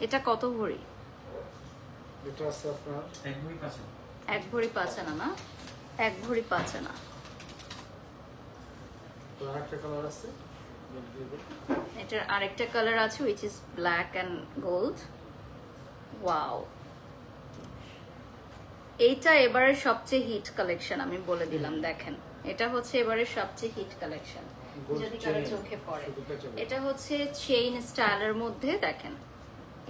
এটা কত ভরি? এটা আছে আপনার 1 ভরি 5 আনা। 1 ভরি 5 আনা না, 1 ভরি 5 আনা। তো আরেকটা কালার আছে, এটার আরেকটা কালার আছে which is black and gold. Wow, এইটা এবারে সবচেয়ে হিট কালেকশন আমি বলে দিলাম। দেখেন এটা হচ্ছে এবারে সবচেয়ে হিট কালেকশন, যদি কারো চোখে পড়ে। এটা হচ্ছে চেইন স্টাইলের মধ্যে, দেখেন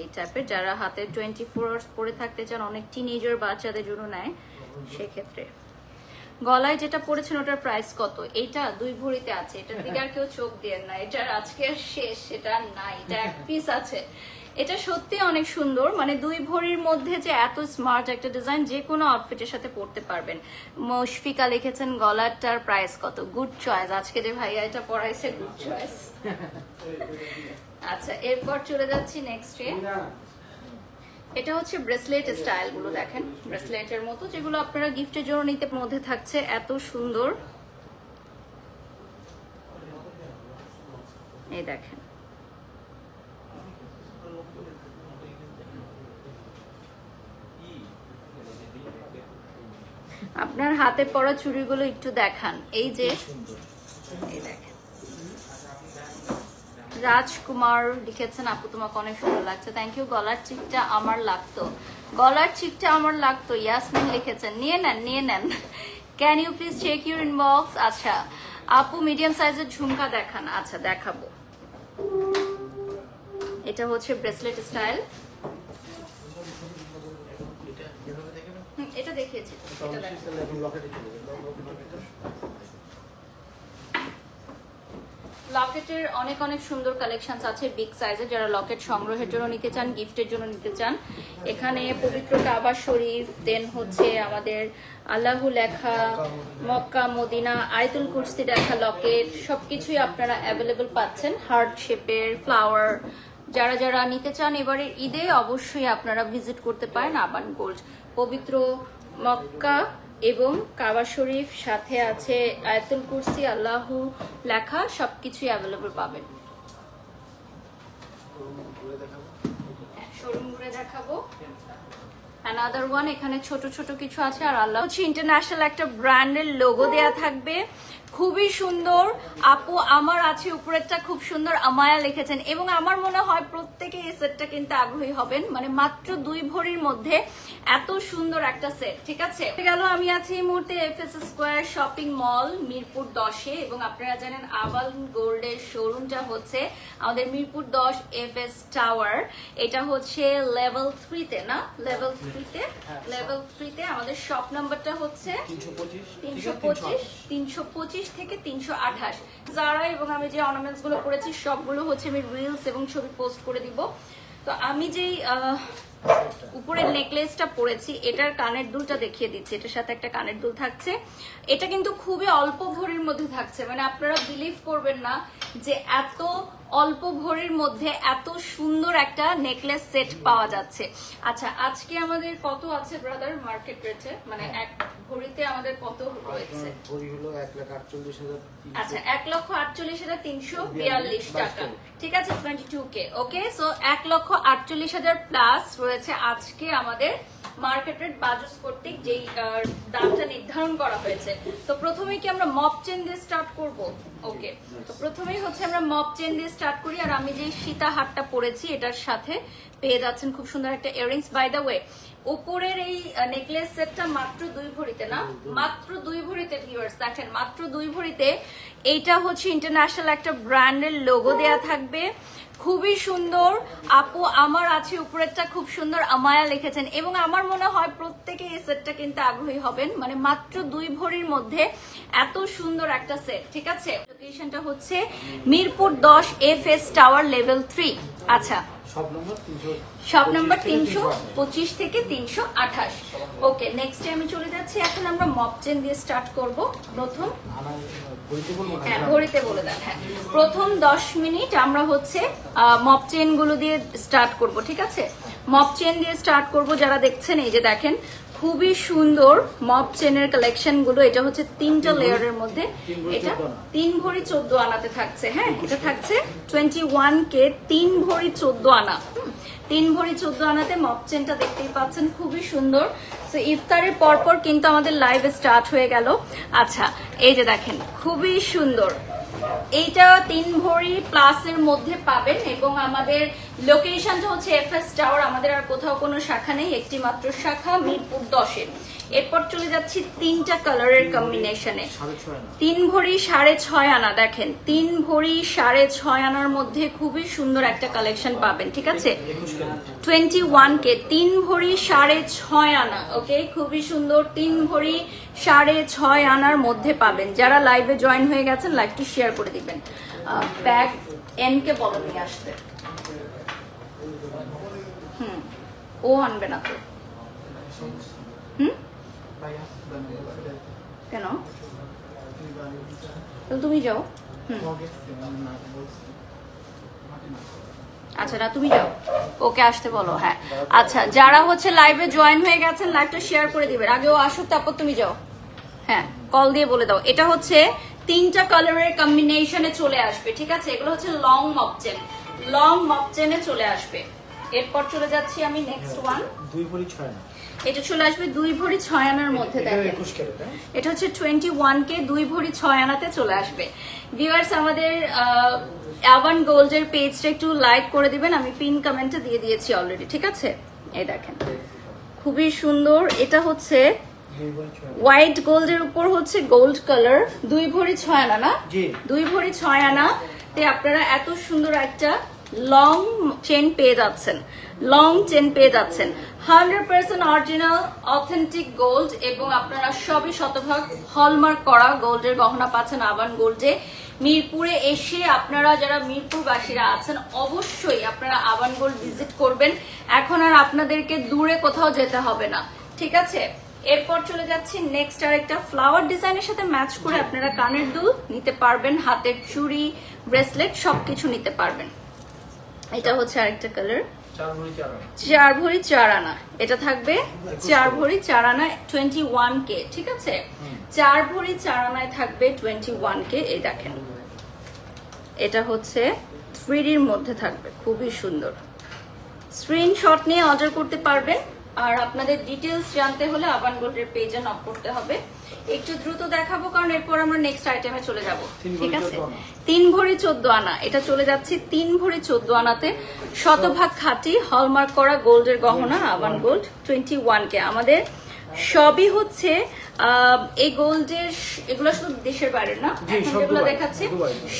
এই টাইপের, যারা হাতে 24 আওয়ার্স পরে থাকতে চান, অনেক টিনেজার বাচ্চাদের জন্য নেয় সেক্ষেত্রে। গলায় যেটা পড়েছেন ওটার প্রাইস কত? এইটা 2 ভরিতে আছে, এটার দিকে আর কেউ চোখ দিয়ে না, এটার আজকে শেষ, সেটা নাই, এটা 1 পিস আছে। এটা সত্যি অনেক সুন্দর, মানে 2 ভরির মধ্যে যে এত স্মার্ট একটা ডিজাইন, যে কোনো আউটফিটের সাথে পরতে পারবেন। মুশফিকা লিখেছেন গলাটার প্রাইস কত? গুড চয়েস, আজকে যে ভাইয়া এটা পরাইছে গুড চয়েস। আচ্ছা, এরপর চলে যাচ্ছি নেক্সটে। এটা হচ্ছে ব্রেসলেট স্টাইল গুলো, দেখেন ব্রেসলেটের মতো, যেগুলো আপনারা গিফটের জন্য নিতে। মধ্যে থাকছে এত সুন্দর, এই দেখেন আপনার হাতে পরা চুড়িগুলো একটু দেখান। এই যে এই দেখেন, রাজকুমার লিখেছেন আপু তোমাকে অনেক সুন্দর লাগছে, থ্যাংক ইউ। গলার চিকটা আমার লাগতো, গলার চিকটা আমার লাগতো, ইয়াসমিন লিখেছেন। নিয়ে নেন, নিয়ে নেন, can you please check your inbox. আচ্ছা আপু মিডিয়াম সাইজের ঝুমকা দেখান। আচ্ছা দেখাবো, এটা হচ্ছে ব্রেসলেট স্টাইল, এটা দেখিয়েছি। লকেটের অনেক অনেক সুন্দর কালেকশন আছে বিগ সাইজে, যারা লকেট সংগ্রহের জন্য নিতে চান, গিফটের জন্য নিতে চান। এখানে পবিত্র কাবা শরীফ, দেন হচ্ছে আমাদের আল্লাহু লেখা, মক্কা মদিনা, আয়াতুল কুরসি লেখা লকেট, সবকিছুই আপনারা অ্যাভেলেবল পাচ্ছেন। হার্ট শেপের ফ্লাওয়ার, যারা যারা নিতে চান এবারে ঈদে অবশ্যই আপনারা ভিজিট করতে পারেন আবান গোল্ড। পবিত্র মক্কা এবং কাবা শরীফ, সাথে আছে আয়াতুল কুরসি, আল্লাহু লেখা, সবকিছুই অ্যাভেলেবল পাবেন। শোরুম ঘুরে দেখাবো। অ্যানাদার ওয়ান, এখানে ছোট ছোট কিছু আছে। আর আল্লাহ হচ্ছে ইন্টারন্যাশনাল একটা ব্র্যান্ডের লোগো দেয়া থাকবে, খুবই সুন্দর। আপু আমার আছে উপরেরটা খুব সুন্দর, আমায়া লিখেছেন, এবং আমার মনে হয় প্রত্যেকে এই সেটটা কিনতে আগ্রহী হবেন। মানে মাত্র 2 ভরির মধ্যে এত সুন্দর একটা সেট, ঠিক আছে। গেল আমি আছি এই মুহূর্তে FS square shopping mall Mirpur 10-এ, এবং আপনারা জানেন আবাল গোল্ডের শোরুমটা হচ্ছে আমাদের মিরপুর 10 এফএস টাওয়ার। এটা হচ্ছে লেভেল 3-তে না, লেভেল 3-তে আমাদের শপ নাম্বারটা হচ্ছে 325 থেকে 328। যারা এবং আমি যে অর্নামেন্টস গুলো করেছি সবগুলো হচ্ছে আমি রিলস এবং ছবি পোস্ট করে দিব। তো আমি যেই উপরের নেকলেসটা পরেছি, এটার কানের দুলটা দেখিয়ে দিচ্ছি, এটার সাথে একটা কানের দুল থাকছে। এটা কিন্তু খুবই অল্প ভরির মধ্যে থাকছে, মানে আপনারা বিলিভ করবেন না যে এত অল্প ভরির মধ্যে এত সুন্দর একটা নেকলেস সেট পাওয়া যাচ্ছে। আচ্ছা আজকে আমাদের কত আছে ব্রাদার মার্কেট রেটে, মানে এক ভরিতে আমাদের কত রয়েছে? ভরি হলো 1,48,000। আচ্ছা 1,48,342 টাকা, ঠিক আছে, 22K। ওকে, সো 1,48,000 প্লাস রয়েছে আজকে আমাদের মার্কেট রেট বাজাজ কর্তৃক যেই দামটা নির্ধারণ করা হয়েছে। তো প্রথমেই কি আমরা মপ চেন দিয়ে স্টার্ট করব? ওকে, তো প্রথমেই হচ্ছে আমরা মপ চেন দিয়ে স্টার্ট করি। আর আমি যে সীতা হারটা পরেছি এটার সাথে পেয়ে যাচ্ছেন খুব সুন্দর একটা ইয়াররিংস। বাই দ্য ওয়ে, উপরের এই নেকলেস সেটটা মাত্র 2 ভরিতে না, মাত্র 2 ভরিতে ভিউয়ার্স দেখেন, মাত্র 2 ভরিতে। এইটা হচ্ছে ইন্টারন্যাশনাল একটা ব্র্যান্ডের লোগো দেয়া থাকবে, খুবই সুন্দর। আপু আমার আছে উপরেরটা খুব সুন্দর, আমায়া লিখেছেন, এবং আমার মনে হয় প্রত্যেকে এই সেটটা কিনতে আগ্রহী হবেন। মানে মাত্র 2 ভরির মধ্যে এত সুন্দর একটা সেট, ঠিক আছে। লোকেশনটা হচ্ছে মিরপুর 10 এফএস টাওয়ার লেভেল 3। আচ্ছা, শপ নাম্বার 325 থেকে 328। ওকে, নেক্সট আমি চলে যাচ্ছি। এখন আমরা মপ চেন দিয়ে স্টার্ট করব। প্রথম ঘড়িতে বলে দেন, হ্যাঁ, প্রথম 10 মিনিট আমরা হচ্ছে মপ চেন গুলো দিয়ে স্টার্ট করব, ঠিক আছে। মপ চেন দিয়ে স্টার্ট করব। যারা দেখছেন এই যে দেখেন খুবই সুন্দর মপ চেনের কালেকশন গুলো। এটা হচ্ছে 3টা লেয়ারের মধ্যে, এটা 3 ভরি 14 আনাতে থাকছে। হ্যাঁ, এটা থাকছে 21K, 3 ভরি 14 আনা। 3 ভরি 14 আনাতে মপ চেনটা দেখতেই পাচ্ছেন, খুবই সুন্দর। তো ইফতারের পরপর কিন্তু আমাদের লাইভ স্টার্ট হয়ে গেল। আচ্ছা, এই যে দেখেন খুবই সুন্দর, এইটা 3 ভরি প্লাসের মধ্যে পাবেন এবং আমাদের লোকেশনটা হচ্ছে এফএস টাওয়ার। আমাদের আর কোথাও কোনো শাখা নেই, একটি মাত্র শাখা মিরপুর 10-এ। এরপর চলে যাচ্ছি 3টা কালারের কম্বিনেশনে। 3 ভরি 6.5 আনা, দেখেন 3 ভরি 6.5 আনার মধ্যে খুবই সুন্দর একটা কালেকশন পাবেন, ঠিক আছে? 21K 3 ভরি 6.5 আনা। ওকে, খুবই সুন্দর, 3 ভরি 6.5 আনার মধ্যে পাবেন। যারা লাইভে জয়েন হয়ে গেছেন লাইভটি শেয়ার করে দিবেন। ব্যাগ এনকে বলো নিয়ে আসতে। ও আনবে না তো? কেন? তুমি যাও। আচ্ছা, না তুমি যাও, ওকে আসতে বলো। হ্যাঁ, আচ্ছা, যারা হচ্ছে লাইভে জয়েন হয়ে গেছেন লাইভটা শেয়ার করে দিবেন। আগেও আসুক, তারপর তুমি যাও। হ্যাঁ, কল দিয়ে বলে দাও। এটা হচ্ছে 3টা কালারের কম্বিনেশনে চলে আসবে, ঠিক আছে? এগুলো হচ্ছে long mop chain, long mop চেনে চলে আসবে। এরপর চলে যাচ্ছি আমি নেক্সট ওয়ান। 2 ভরি 6 আনা, এটা চলে আসবে 2 ভরি 6 আনার মধ্যে। দেখেন এটা হচ্ছে 21K 2 ভরি 6 আনাতে চলে আসবে। ভিউয়ার্স, আমাদের অ্যাভান গোল্ডের পেজটা একটু লাইক করে দিবেন, আমি পিন কমেন্টে দিয়ে দিয়েছি অলরেডি, ঠিক আছে? এই দেখেন খুবই সুন্দর, এটা হচ্ছে হোয়াইট গোল্ডের উপর হচ্ছে গোল্ড কালার। 2 ভরি 6 আনা না? 2 ভরি 6 আনা তে আপনারা এত সুন্দর একটা লং চেন পেয়ে যাচ্ছেন, লং চেন পেয়ে যাচ্ছেন। 100% অরিজিনাল অথেন্টিক গোল্ড এবং আপনারা সবই শতভাগ হলমার্ক করা গোল্ডের গহনা পাচ্ছেন আবান গোল্ডে। মিরপুরে এসে আপনারা যারা মিরপুরবাসীরা আছেন অবশ্যই আপনারা আবান গোল্ড ভিজিট করবেন। এখন আর আপনাদেরকে দূরে কোথাও যেতে হবে না, ঠিক আছে? এরপর চলে যাচ্ছি নেক্সট আরেকটা ফ্লাওয়ার ডিজাইনের সাথে ম্যাচ করে আপনারা কানের দুল নিতে পারবেন, হাতের চুড়ি, ব্রেসলেট সবকিছু নিতে পারবেন। এটা হচ্ছে আরেকটা কালার, 4 ভরি 4 আনা। এটা থাকবে 4 ভরি 4 আনা, 21K, ঠিক আছে? 4 ভরি 4 আনায় থাকবে 21K। এই দেখেন এটা হচ্ছে 3Dর মধ্যে থাকবে, খুবই সুন্দর। স্ক্রিনশট নিয়ে অর্ডার করতে পারবেন। আর আপনাদের ডিটেলস জানতে হলে আবান গোল্ডের পেজে নক করতে হবে। একটু দ্রুত দেখাবো কারণ এরপর আমরা নেক্সট আইটেমে চলে যাব, ঠিক আছে? 3 ভরি 14 আনা, এটা চলে যাচ্ছে 3 ভরি 14 আনাতে, শতভাগ খাঁটি হলমার্ক করা গোল্ডের গহনা আবান গোল্ড 21K। আমাদের সবই হচ্ছে এই গোল্ডের, এগুলো শুধু দেশের বাইরে না, যেগুলো দেখাচ্ছে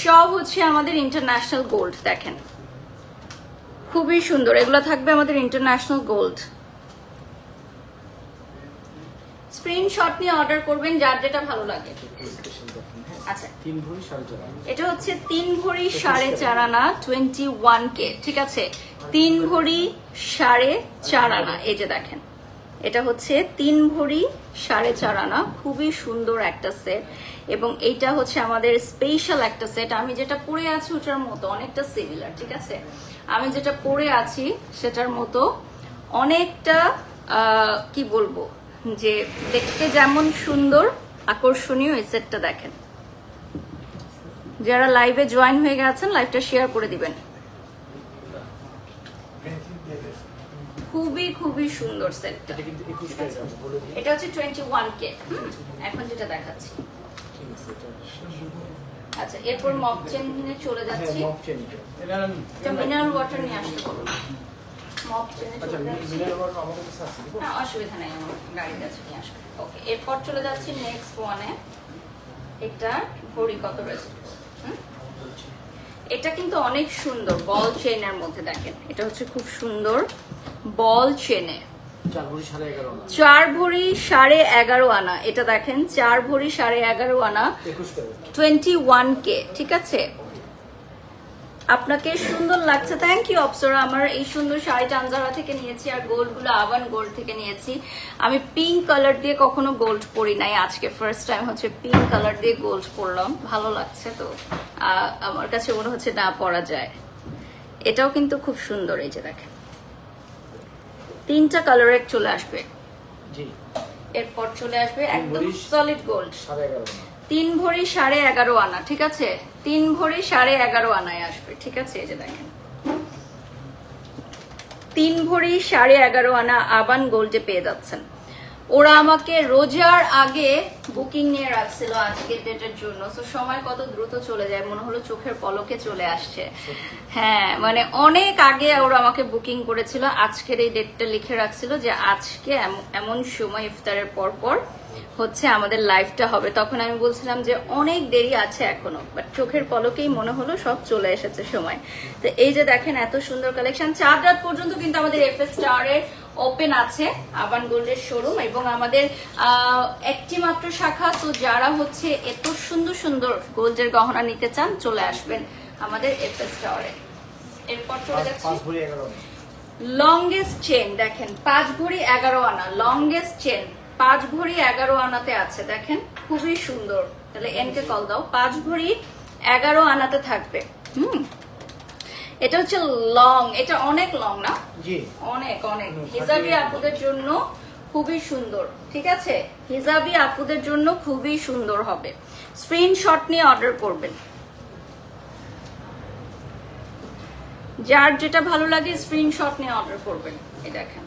সব হচ্ছে আমাদের ইন্টারন্যাশনাল গোল্ড। দেখেন খুবই সুন্দর, এগুলো থাকবে আমাদের ইন্টারন্যাশনাল গোল্ড। স্ক্রিনশট নিয়ে অর্ডার করবেন যার যেটা ভালো লাগে। আচ্ছা, 3 ভরি 4.5, এটা হচ্ছে 3 ভরি 4.5 আনা, 21K, ঠিক আছে? 3 ভরি 4.5 আনা। এই যে দেখেন এটা হচ্ছে 3 ভরি 4.5 আনা, খুবই সুন্দর একটা সেট এবং এইটা হচ্ছে আমাদের স্পেশাল একটা সেট। আমি যেটা পরে আছি ওটার মতো অনেকটা সিমিলার, ঠিক আছে? আমি যেটা পরে আছি সেটার মতো অনেকটা কি বলবো, যে দেখতে যেমন সুন্দর আকর্ষণীয় এই সেটটা দেখেন। যারা লাইভে জয়েন হয়ে গেছেন লাইভটা শেয়ার করে দিবেন। খুবই খুবই সুন্দর সেটটা। এটা হচ্ছে 21K এখন যেটা দেখাচ্ছি। আচ্ছা, এরপর মপ চেনে চলে যাচ্ছি। এটা মিনারেল ওয়াটার নিয়ে আসতে বলুন। মপ চেনে চলে যাচ্ছি, অসুবিধা নেই, আমার গাড়িতে আছে, নিয়ে আসবে। ওকে, এরপর চলে যাচ্ছি নেক্সট ওয়ানে। এটা ঘড়ি কত রয়েছে? এটা কিন্তু অনেক সুন্দর বল চেনের মধ্যে, দেখেন এটা হচ্ছে খুব সুন্দর বল চেনে। 4 ভরি 11.5 আনা। এটা দেখেন 4 ভরি 11.5 আনা, 21K, ঠিক আছে? আপনাকে সুন্দর লাগছে, থ্যাংক ইউ অপসরা। আমার এই সুন্দর শাড়িটা আনজারা থেকে নিয়েছি আর গোল্ড গুলো আবান গোল্ড থেকে নিয়েছি। আমি পিঙ্ক কালার দিয়ে কখনো গোল্ড পরি নাই, আজকে ফার্স্ট টাইম হচ্ছে পিঙ্ক কালার দিয়ে গোল্ড পরলাম, ভালো লাগছে। তো আমার কাছে মনে হচ্ছে না পরা যায়। এটাও কিন্তু খুব সুন্দর, এই যে দেখেন 3টা কালারের চলে আসবে। এরপর চলে আসবে একদম সলিড গোল্ড 3 ভরি 11.5 আনা, ঠিক আছে? 3 ভরি 11.5 আনায় আসবে, ঠিক আছে? এই যে দেখেন 3 ভরি 11.5 আনা আবান গোল্ডে পেয়ে যাচ্ছেন। ওরা আমাকে রোজার আগে বুকিং নিয়ে রাখছিল আজকের ডেটের জন্য। তো সময় কত দ্রুত চলে যায়, মনে হলো চোখের পলকে চলে আসছে। হ্যাঁ, মানে অনেক আগে ওরা আমাকে বুকিং করেছিল, আজকের এই ডেটটা লিখে রাখছিল যে আজকে এমন সময় ইফতারের পর পর হচ্ছে আমাদের লাইভটা হবে। তখন আমি বলছিলাম যে অনেক দেরি আছে এখনো, বাট চোখের পলকেই মনে হলো সব চলে এসেছে সময়। তো এই যে দেখেন এত সুন্দর কালেকশন, 4 রাত পর্যন্ত কিন্তু আমাদের এফএস স্টার এর ওপেন আছে আবান গোল্ডের শোরুম, এবং আমাদের একটি মাত্র শাখা। তো যারা হচ্ছে এত সুন্দর সুন্দর গোল্ডের গহনা নিতে চান চলে আসবেন আমাদের এফএস স্টারে। এরপর চলে যাচ্ছি লংগেস্ট চেন। দেখেন 5 ভরি 11 আনা লংগেস্ট চেন, 5 ভরি 11 আনাতে আছে। দেখেন খুবই সুন্দর। তাহলে এনকে কল দাও। 5 ভরি 11 আনাতে থাকবে। এটা হচ্ছে লং, এটা অনেক লং না? জি, অনেক অনেক। হিজাবি আপুদের জন্য খুবই সুন্দর, ঠিক আছে? হিজাবি আপুদের জন্য খুবই সুন্দর হবে। স্ক্রিনশট নিয়ে অর্ডার করবেন, যার যেটা ভালো লাগে স্ক্রিনশট নিয়ে অর্ডার করবেন। এই দেখেন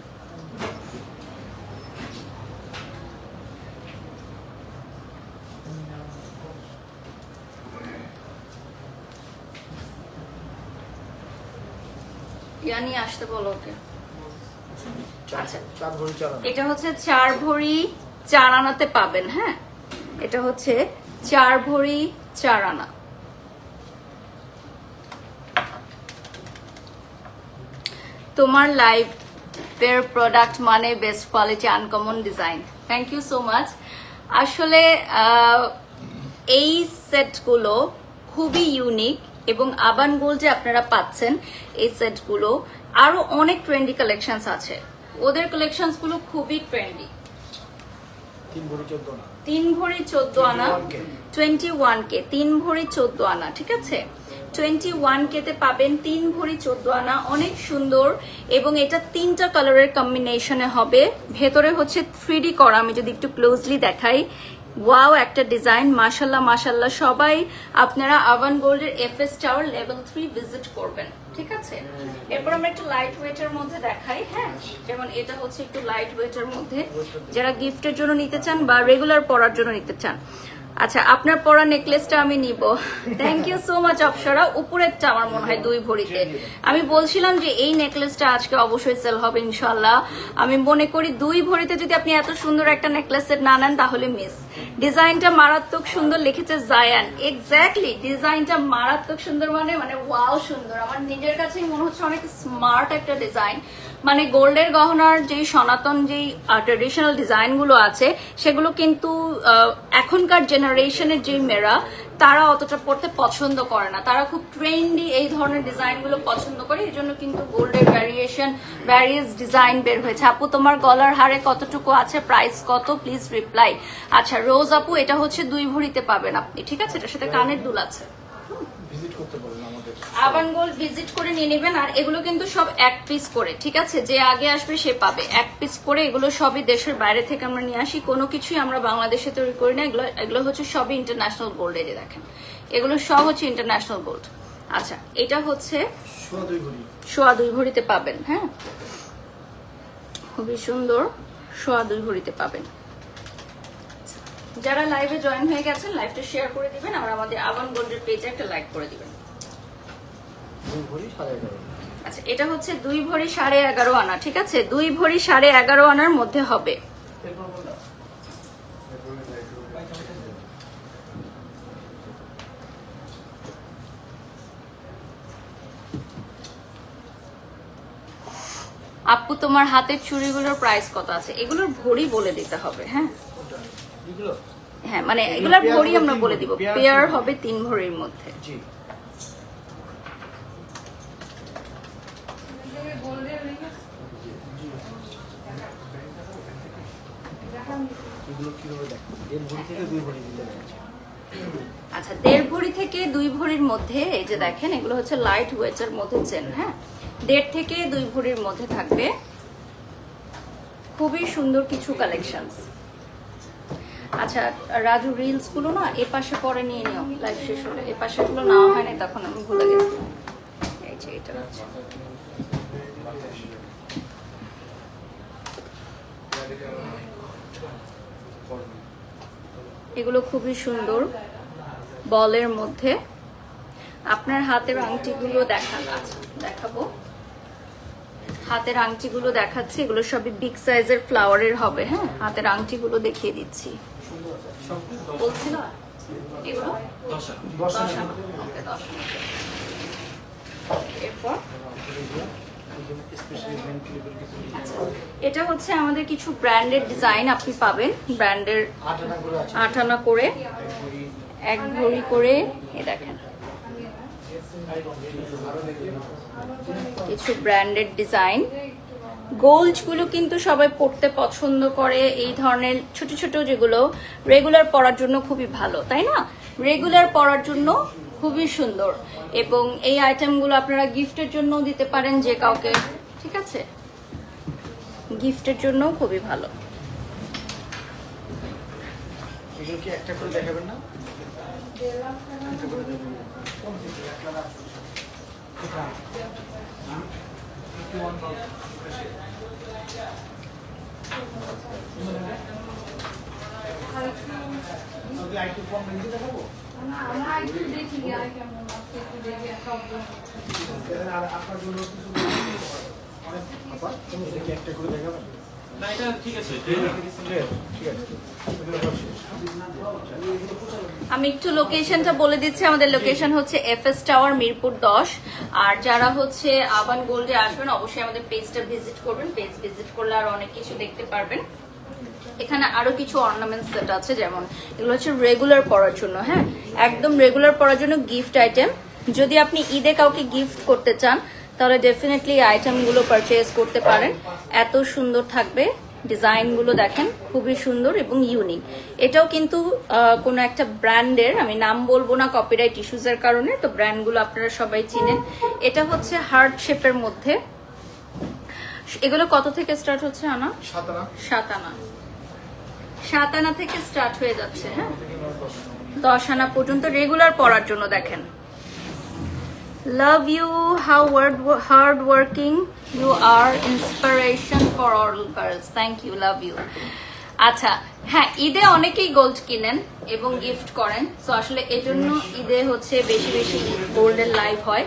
ইয়ানি আসতে বলো ওকে। আচ্ছা, এটা হচ্ছে 4 ভরি 4 আনাতে পাবেন। হ্যাঁ, এটা হচ্ছে 4 ভরি 4 আনা। তোমার লাইভের প্রোডাক্ট মানে best quality, uncommon design. Thank you so much. আসলে এই সেটগুলো খুবই ইউনিক, এবং আবান গোল্ডে আপনারা পাচ্ছেন এই সেটগুলো। আরো অনেক ট্রেন্ডি কালেকশনস আছে, ওদের কালেকশনস গুলো খুবই ট্রেন্ডি। 3 ভরি 14 আনা 21K, 3 ভরি 14 আনা, ঠিক আছে? 21K তে পাবেন 3 ভরি 14 আনা, অনেক সুন্দর। এবং এটা 3টা কালারের কম্বিনেশনে হবে। ভেতরে হচ্ছে 3D করা, আমি যদি একটু ক্লোজলি দেখাই, ওয়াও একটা ডিজাইন। মাশাল্লাহ মাশাল্লাহ। সবাই আপনারা আবান গোল্ডের এফএস টাওয়ার লেভেল 3 ভিজিট করবেন, ঠিক আছে? এরপর আমরা একটু লাইট ওয়েটের মধ্যে দেখাই। হ্যাঁ, যেমন এটা হচ্ছে একটু লাইট ওয়েটের মধ্যে, যারা গিফটের জন্য নিতে চান বা রেগুলার পরার জন্য নিতে চান। আচ্ছা, আপনার পরা নেকলেসটা আমি নিব। Thank you so much Apsara. উপরেরটা আমার মনে হয় 2 ভরিতে। আমি বলছিলাম যে এই নেকলেসটা আজকে অবশ্যই সেল হবে ইনশাল্লাহ। আমি মনে করি 2 ভরিতে যদি আপনি এত সুন্দর একটা নেকলেস সেট না নেন তাহলে মিস। ডিজাইনটা মারাত্মক সুন্দর, লিখেছে জায়ান। এক্স্যাক্টলি, ডিজাইনটা মারাত্মক সুন্দর, মানে ওয়াও সুন্দর। আমার নিজের কাছেই মনে হচ্ছে অনেক স্মার্ট একটা ডিজাইন। মানে গোল্ডের গহনার যেই সনাতন যেই ট্রেডিশনাল ডিজাইন গুলো আছে সেগুলো কিন্তু এখনকার জেনারেশনের যে মেয়েরা তারা অতটা পড়তে পছন্দ করে না, তারা খুব ট্রেন্ডি এই ধরনের ডিজাইন গুলো পছন্দ করে। এই জন্য কিন্তু গোল্ডের ভ্যারিয়াস ডিজাইন বের হয়েছে। আপু তোমার গলার হারে কতটুকু আছে, প্রাইস কত, প্লিজ রিপ্লাই। আচ্ছা রোজ আপু, এটা হচ্ছে 2 ভরিতে পাবেন আপনি, ঠিক আছে? এটার সাথে কানের দুল আছে। আবান গোল্ড ভিজিট করে নিয়ে নেবেন। আর এগুলো কিন্তু সব 1 পিস করে, ঠিক আছে? যে আগে আসবে সে পাবে 1 পিস করে। এগুলো সবই দেশের বাইরে থেকে আমরা নিয়ে আসি, কোনো কিছুই আমরা বাংলাদেশে তৈরি করি না। এগুলো হচ্ছে সবই ইন্টারন্যাশনাল গোল্ড। এই দেখেন এগুলো সব হচ্ছে ইন্টারন্যাশনাল গোল্ড। আচ্ছা, এটা হচ্ছে 2.5 ভরিতে পাবেন। হ্যাঁ, খুবই সুন্দর, 2.5 ভরিতে পাবেন। যারা লাইভে জয়েন হয়ে গেছেন লাইভটা শেয়ার করে দিবেন, আর আমাদের আবান গোল্ডের পেজে একটা লাইক করে দিবেন। আচ্ছা, এটা হচ্ছে 2 ভরি 11.5 আনা, ঠিক আছে? 2 ভরি 11.5 আনার মধ্যে হবে। আপু তোমার হাতের চুড়িগুলোর প্রাইস কত আছে? এগুলোর ভরি বলে দিতে হবে। হ্যাঁ হ্যাঁ, মানে এগুলোর ভরি আমরা বলে দিব। পেয়ার হবে 3 ভরির মধ্যে। আচ্ছা, 1.5 ভরি থেকে 2 ভরির মধ্যে। এই যে দেখেন এগুলো হচ্ছে লাইট ওয়েটের মধ্যে চেন। হ্যাঁ, 1.5 থেকে 2 ভরির মধ্যে থাকবে। খুবই সুন্দর কিছু কালেকশনস। আচ্ছা রাজু, রিলস গুলো না এ পাশে পরে নিয়ে নিও, লাইভ শেষ হলে। এ পাশে গুলো নেওয়া হয় না, তখন আমি ভুলে গেছি। এই যে এটা হচ্ছে এগুলো খুবই সুন্দর বলের মধ্যে। আপনার হাতের আংটিগুলো দেখাবো। হাতের আংটিগুলো দেখাচ্ছি, এগুলো সবই বিগ সাইজের ফ্লাওয়ারের হবে। হ্যাঁ, হাতের আংটিগুলো দেখিয়ে দিচ্ছি। বলছি না এগুলো 10 আনা। এরপর এটা হচ্ছে আমাদের কিছু ব্র্যান্ডের ডিজাইন আপনি পাবেন, ব্র্যান্ডের 8 আনা করে, 1 ভরি করে। এ দেখেন কিছু ব্র্যান্ডেড ডিজাইন। গোল্ড গুলো কিন্তু সবাই পড়তে পছন্দ করে, এই ধরনের ছোট ছোট যেগুলো রেগুলার পরার জন্য খুবই ভালো, তাই না? রেগুলার পরার জন্য খুবই সুন্দর, এবং এই আইটেমগুলো আপনারা গিফটের জন্য দিতে পারেন যে কাউকে, ঠিক আছে? গিফটের জন্য খুবই ভালো। এগুলো কি একটা করে দেখাবেন না? একটা করে দেখাবেন না? এটা ঠিক আছে, ঠিক আছে। আমি একটু লোকেশনটা বলে দিচ্ছি। আমাদের লোকেশন হচ্ছে এফএস টাওয়ার, মিরপুর 10। আর যারা হচ্ছে আবান গোল্ডে আসবেন অবশ্যই আমাদের পেজটা ভিজিট করবেন। পেজ ভিজিট করলে আর অনেক কিছু দেখতে পারবেন। এখানে আরো কিছু অর্নামেন্টস সেট আছে, যেমন এগুলো হচ্ছে রেগুলার পরার জন্য। হ্যাঁ, একদম রেগুলার পরার জন্য গিফট আইটেম। যদি আপনি ঈদে কাউকে গিফট করতে চান তাহলে ডেফিনেটলি আইটেমগুলো পারচেজ করতে পারেন। এত সুন্দর থাকবে, ডিজাইনগুলো দেখেন খুবই সুন্দর এবং ইউনিক। এটাও কিন্তু কোনো একটা ব্র্যান্ডের, আমি নাম বলবো না কপিরাইট ইস্যুজের কারণে, তো ব্র্যান্ডগুলো আপনারা সবাই চিনেন। এটা হচ্ছে হার্ট শেপের মধ্যে। এগুলো কত থেকে স্টার্ট হচ্ছে আনা? 7 আনা। 7 আনা থেকে স্টার্ট হয়ে যাচ্ছে। হ্যাঁ, 10 আনা পর্যন্ত রেগুলার পরার জন্য। দেখেন, love you, how hard working you are, inspiration for all girls, thank you, love you। আচ্ছা, হ্যাঁ, ঈদে অনেকেই গোল্ড কিনেন এবং গিফট করেন, তো আসলে এজন্য ঈদে হচ্ছে বেশি বেশি গোল্ডের লাইভ হয়।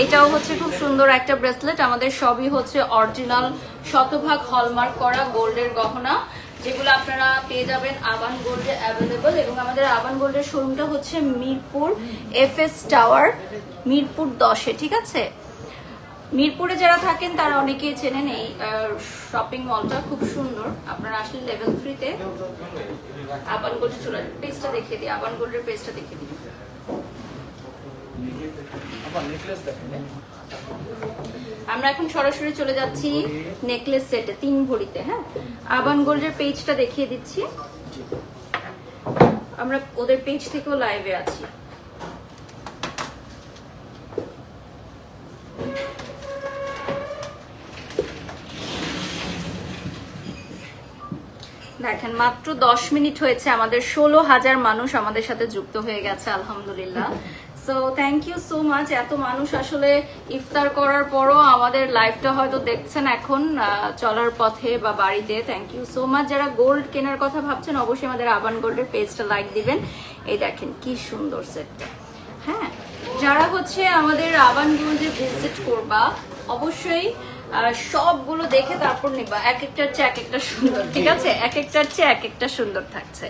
এটাও হচ্ছে খুব সুন্দর একটা ব্রেসলেট। আমাদের সবই হচ্ছে অরিজিনাল 100% হলমার্ক করা গোল্ডের গহনা, যেগুলো আপনারা পেয়ে যাবেন আবান গোল্ডে অ্যাভেলেবল। এবং আমাদের আবান গোল্ডের শোরুমটা হচ্ছে মিরপুর এফএস টাওয়ার, মিরপুর 10-এ, ঠিক আছে? মিরপুরে যারা থাকেন তারা অনেকেই চেনেন এই শপিং মলটা, খুব সুন্দর। আপনারা আসলে লেভেল 3-তে আবান গোল্ডের চলে আসবেন। পেজটা দেখিয়ে দিই, আবান গোল্ডের পেজটা দেখিয়ে দিই। আমরা এখন সরাসরি চলে যাচ্ছি নেকলেস সেটে 3 ভরিতে। হ্যাঁ, আবান গোল্ডের পেজটা দেখিয়ে দিচ্ছি। আমরা ওদের পেজ থেকেও লাইভে আছি। দেখেন, মাত্র 10 মিনিট হয়েছে, আমাদের 16,000 মানুষ আমাদের সাথে যুক্ত হয়ে গেছে, আলহামদুলিল্লাহ। So thank you so much. এত মানুষ আসলে ইফতার করার পরও আমাদের লাইভটা হয়তো দেখছেন এখন চলার পথে বা বাড়িতে। Thank you so much. যারা গোল্ড কেনার কথা ভাবছেন অবশ্যই আমাদের আবান গোল্ডের পেজটা লাইক দিবেন। এই দেখেন কি সুন্দর সেটটা। হ্যাঁ, যারা হচ্ছে আমাদের আবান গোল্ডে ভিজিট করবা অবশ্যই সবগুলো দেখে তারপর নিবা। এক একটার চেয়ে এক একটা সুন্দর, ঠিক আছে? এক একটার চেয়ে এক একটা সুন্দর থাকছে।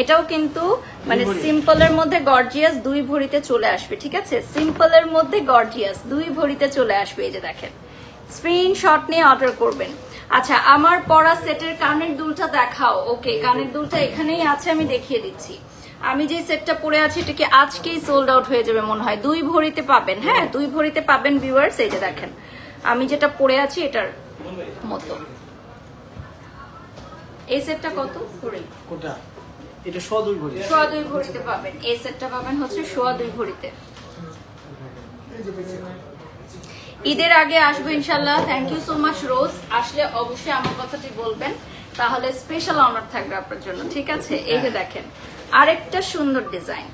এটাও কিন্তু মানে সিম্পলের মধ্যে গর্জিয়াস 2 ভরিতে চলে আসবে, ঠিক আছে? সিম্পলের মধ্যে গর্জিয়াস 2 ভরিতে চলে আসবে। এই যে দেখেন, স্ক্রিনশট নিয়ে অর্ডার করবেন। আচ্ছা, আমার পরা সেটের কানের দুলটা দেখাও। ওকে, কানের দুলটা এখানেই আছে, আমি দেখিয়ে দিচ্ছি। আমি যে সেটটা পরে আছি এটা কি আজকেই সোল্ড আউট হয়ে যাবে মনে হয়। 2 ভরিতে পাবেন। হ্যাঁ, 2 ভরিতে পাবেন ভিউয়ার্স। এই যে দেখেন, আমি যেটা পরে আছি এটার মতো। এই সেটটা কত করে? কোনটা? এটা 2.5 ভরি। 2.5 ভরিতে পাবেন। এই সেটটা পাবেন হচ্ছে 2.5 ভরিতে। ঈদের আগে আসবো ইনশাল্লাহ। থ্যাংক ইউ সো মাচ রোজ। আসলে অবশ্যই আমার কথাটি বলবেন, তাহলে স্পেশাল অনার থাকবে আপনার জন্য, ঠিক আছে? এই যে দেখেন, আরেকটা সুন্দর ডিজাইন,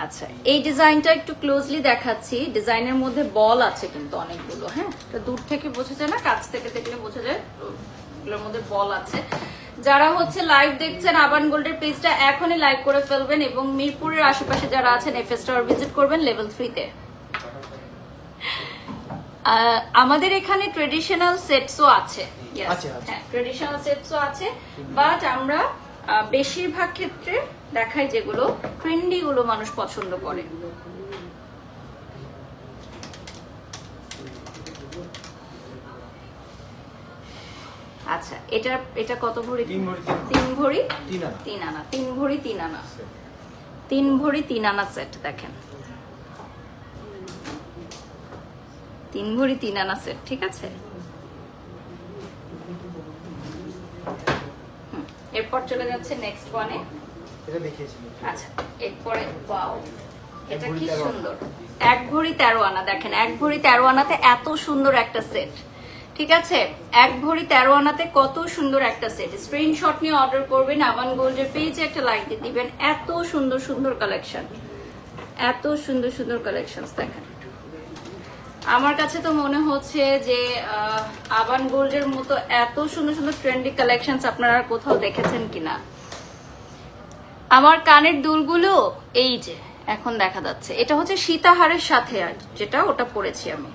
আচ্ছা, এই ডিজাইনটা একটু ক্লোজলি দেখাচ্ছি। ডিজাইনের মধ্যে বল আছে কিন্তু অনেকগুলো, হ্যাঁ, এটা দূর থেকে বোঝা যায় না, কাছ থেকে দেখলে বোঝা যায় এগুলোর মধ্যে বল আছে। যারা হচ্ছে লাইভ দেখছেন আবান গোল্ডের পেজটা এখনই লাইক করে ফেলবেন এবং মিরপুরের আশেপাশে যারা আছেন এফএস টাওয়ার ভিজিট করবেন লেভেল 3 তে। আমাদের এখানে ট্রেডিশনাল সেটসও আছে, হ্যাঁ ট্রেডিশনাল সেটসও আছে, বাট আমরা বেশিরভাগ ক্ষেত্রে দেখাই যেগুলো ট্রেন্ডি গুলো মানুষ পছন্দ করে। আচ্ছা, এটা কত ভরি? 3 ভরি 3 আনা। 3 ভরি 3 আনা, 3 ভরি 3 আনা সেট। দেখেন 3 ভরি 3 আনা সেট, ঠিক আছে। এরপর চলে যাচ্ছে নেক্সট ওয়ানে। আচ্ছা, এরপরে ওয়াও, এটা কি সুন্দর, 1 ভরি 13 আনা। দেখেন 1 ভরি 13 আনাতে এত সুন্দর একটা সেট, ঠিক আছে। 1 ভরি 13 আনাতে কত সুন্দর একটা সেট। স্ক্রিনশট নিয়ে অর্ডার করবেন, আবান গোল্ডের পেজে একটা লাইক দিয়ে দিবেন। এত সুন্দর সুন্দর কালেকশন, এত সুন্দর সুন্দর কালেকশন। দেখেন আমার কাছে তো মনে হচ্ছে যে আবান গোল্ডের মতো এত সুন্দর সুন্দর ট্রেন্ডি কালেকশনস আপনারা কোথাও দেখেছেন কিনা। আমার কানের দুলগুলো এই যে এখন দেখা যাচ্ছে, এটা হচ্ছে সীতাহারের সাথে যেটা ওটা পরেছি আমি।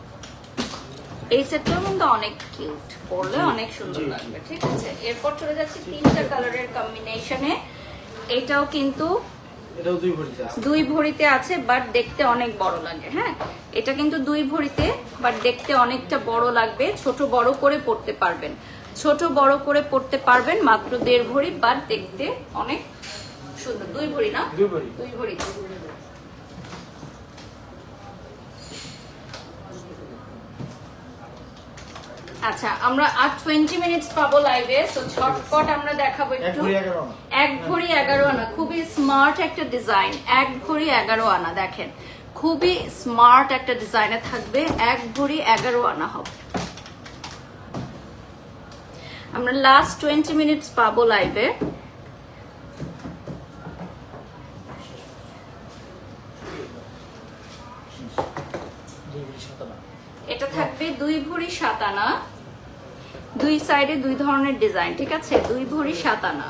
এই সেটটাও কিন্তু অনেক কিউট, পরলে অনেক সুন্দর লাগবে, ঠিক আছে। এরপর চলে যাচ্ছে 3টা কালারের কম্বিনেশনে। এটাও কিন্তু 2 ভরিতে আছে, বাট দেখতে অনেক বড় লাগে। হ্যাঁ, এটা কিন্তু 2 ভরিতে, বাট দেখতে অনেকটা বড় লাগবে। ছোট বড় করে পড়তে পারবেন, ছোট বড় করে পড়তে পারবেন। মাত্র 1.5 ভরি, বাট দেখতে অনেক সুন্দর। 2 ভরি না, 2 ভরি। আচ্ছা, আমরা আর 20 মিনিটস পাবো লাইভে, তো ঝটপট আমরা দেখাবো একটু। 1 ভরি 11 আনা, খুবই স্মার্ট একটা ডিজাইন। 1 ভরি 11 আনা, দেখেন খুবই স্মার্ট একটা ডিজাইনে থাকবে। 1 ভরি 11 আনা হবে। আমরা লাস্ট 20 মিনিটস পাবো লাইভে। এটা থাকবে 2 ভরি 7 আনা, 2 সাইডে 2 ধরনের ডিজাইন, ঠিক আছে। 2 ভরি 7 আনা।